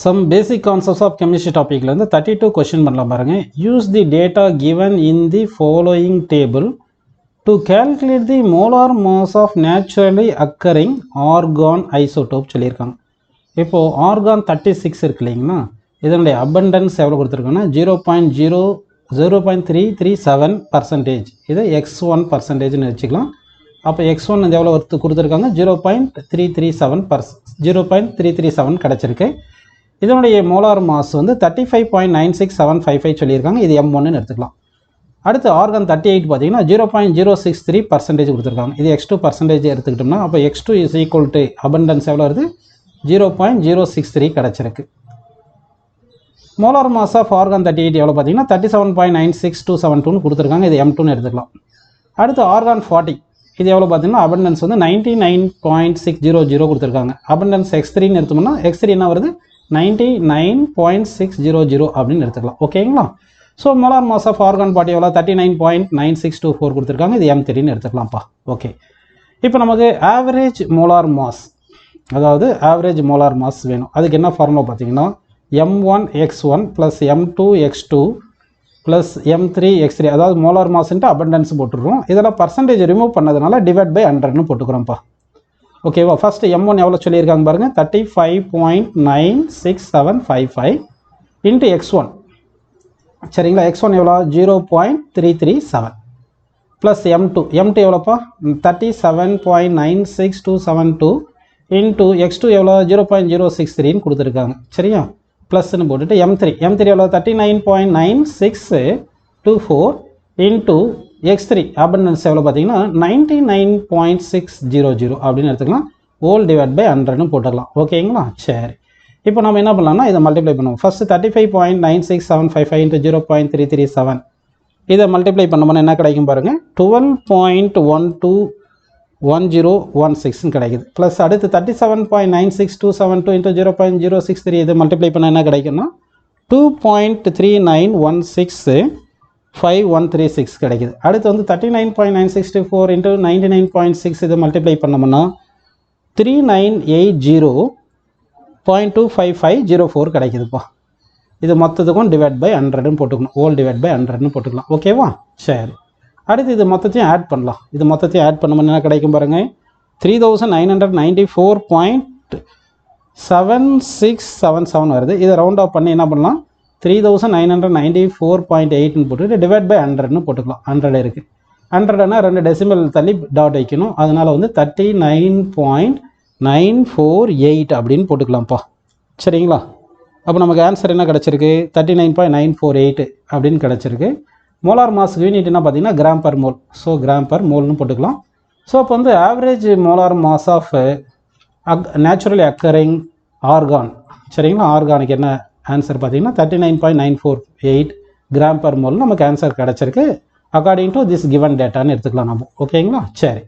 Some basic concepts of chemistry topic la 32 question பண்ணலாம் பாருங்க. Use the data given in the following table to calculate the molar mass of naturally occurring argon isotope சொல்லியிருக்காங்க. இப்போ argon 36 இருக்கு இல்லைங்களா, இதனுடைய abundance எவ்வளோ கொடுத்துருக்காங்கன்னா 0.337%. இதை x1% வச்சுக்கலாம். அப்போ x1 வந்து எவ்வளோ கொடுத்துருக்காங்க 0.337 கிடச்சிருக்கு. இதனுடைய மோலார் மாஸ் வந்து 35.96755 சொல்லியிருக்காங்க. இது M1 எடுத்துக்கலாம். அடுத்து ஆர்கான் 38 பார்த்தீங்கன்னா 0.063% கொடுத்துருக்காங்க. இது x2% எடுத்துக்கிட்டோம்னா அப்போ x2 is equal to abundance எவ்வளோ வருது 0.063 கிடச்சிருக்கு. மோலார் மாஸ் ஆஃப் ஆர்கான் 38 எவ்வளோ பார்த்தீங்கன்னா 37.96272 கொடுத்துருக்காங்க. இது M2 எடுத்துக்கலாம். அடுத்து ஆர்கான் 40 இது எவ்வளோ பார்த்தீங்கன்னா அபண்டன்ஸ் வந்து 99.600 கொடுத்துருக்காங்க. அபண்டன்ஸ் x3 எடுத்தோம்னா x3 என்ன வருது 99.600 அப்படின்னு எடுத்துக்கலாம். ஓகேங்களா. So molar mass of argon 40 எவ்வளோ 39.9624 கொடுத்துருக்காங்க. இது M3 எடுத்துக்கலாம்ப்பா. ஓகே, இப்போ நமக்கு ஆவரேஜ் மோலார் மாஸ், அதாவது ஆவரேஜ் மோலார் மாஸ் வேணும். அதுக்கு என்ன ஃபார்முலா பார்த்தீங்கன்னா M1x1 plus M2x2 plus M3x3, அதாவது மோலார் மாஸ்ன்ட்டு அபண்டன்ஸ் போட்டுடுறோம். இதெல்லாம் பர்சன்டேஜ் ரிமூவ் பண்ணதுனால டிவைட் பை 100ன்னு போட்டுக்கிறோம்ப்பா. ஓகேவா. ஃபஸ்ட்டு M1 எவ்வளோ சொல்லியிருக்காங்க பாருங்கள் 35.96755 இன்ட்டு x1. சரிங்களா. x1 எவ்வளோ 0.337 ப்ளஸ் M2 எவ்வளோப்பா 37.96272 இன்ட்டு x2 எவ்வளோ 0.063 கொடுத்துருக்காங்க. சரியா. ப்ளஸ்ன்னு போட்டுட்டு M3 எவ்வளோ 39.9624 இன்ட்டு x3 அபண்டன்ஸ் எவ்வளோ பார்த்தீங்கன்னா 99.600 அப்படின்னு எடுத்துக்கலாம். ஹோல் டிவைட் பை 100ன்னு போட்டுக்கலாம். ஓகேங்களா. சரி, இப்போ நம்ம என்ன பண்ணலாம்னா இதை மல்டிப்ளை பண்ணுவோம். ஃபஸ்ட்டு 35.96755 இன்ட்டு 0.337 இதை மல்டிப்ளை பண்ணோம்னா என்ன கிடைக்கும் பாருங்கள் 12.121016 கிடைக்குது. ப்ளஸ் அடுத்து 37.96272 இன்ட்டு 0.063 இதை மல்டிப்ளை பண்ண என்ன கிடைக்குன்னா 2.39165136 கிடைக்குது. அடுத்து வந்து 39.964 இன்ட்டு 99.6 இதை மல்டிப்ளை பண்ணோம்னா 3980.25504 கிடைக்குதுப்பா. இது மொத்தத்துக்கும் டிவைட் பை 100ன்னு போட்டுக்கணும். ஹோல் டிவைட் பை 100ன்னு போட்டுக்கலாம். ஓகேவா. சரி, அடுத்து இது மொத்தத்தையும் ஆட் பண்ணலாம். இது மொத்தத்தையும் ஆட் பண்ணோம்னா என்ன கிடைக்கும் பாருங்கள் 3994.7677 வருது. இதை ரவுண்ட் ஆஃப் பண்ணி என்ன பண்ணலாம் 3994.8ன்னு போட்டுட்டு டிவைட் பை 100ன்னு போட்டுக்கலாம். 100 இருக்குது. 100னா 2 டெசிமல் தள்ளி டாட் வைக்கணும். அதனால் வந்து 39.948 அப்படின்னு போட்டுக்கலாம்ப்பா. சரிங்களா. அப்போ நமக்கு ஆன்சர் என்ன கிடச்சிருக்கு 39.948 அப்படின்னு கிடச்சிருக்கு. மோலார் மாஸ் யூனிட் என்ன பார்த்தீங்கன்னா gram per mole. So gram per மோல்னு போட்டுக்கலாம். ஸோ அப்போ வந்து average molar mass of naturally occurring argon, சரிங்களா, ஆர்கானுக்கு என்ன ஆன்சர் பார்த்தீங்கன்னா 39.948 கிராம் பர் மோல் நமக்கு ஆன்சர் கிடச்சிருக்கு. அக்கார்டிங் டு திஸ் கிவன் டேட்டான்னு எடுத்துக்கலாம் நம்ம. ஓகேங்களா. சரி.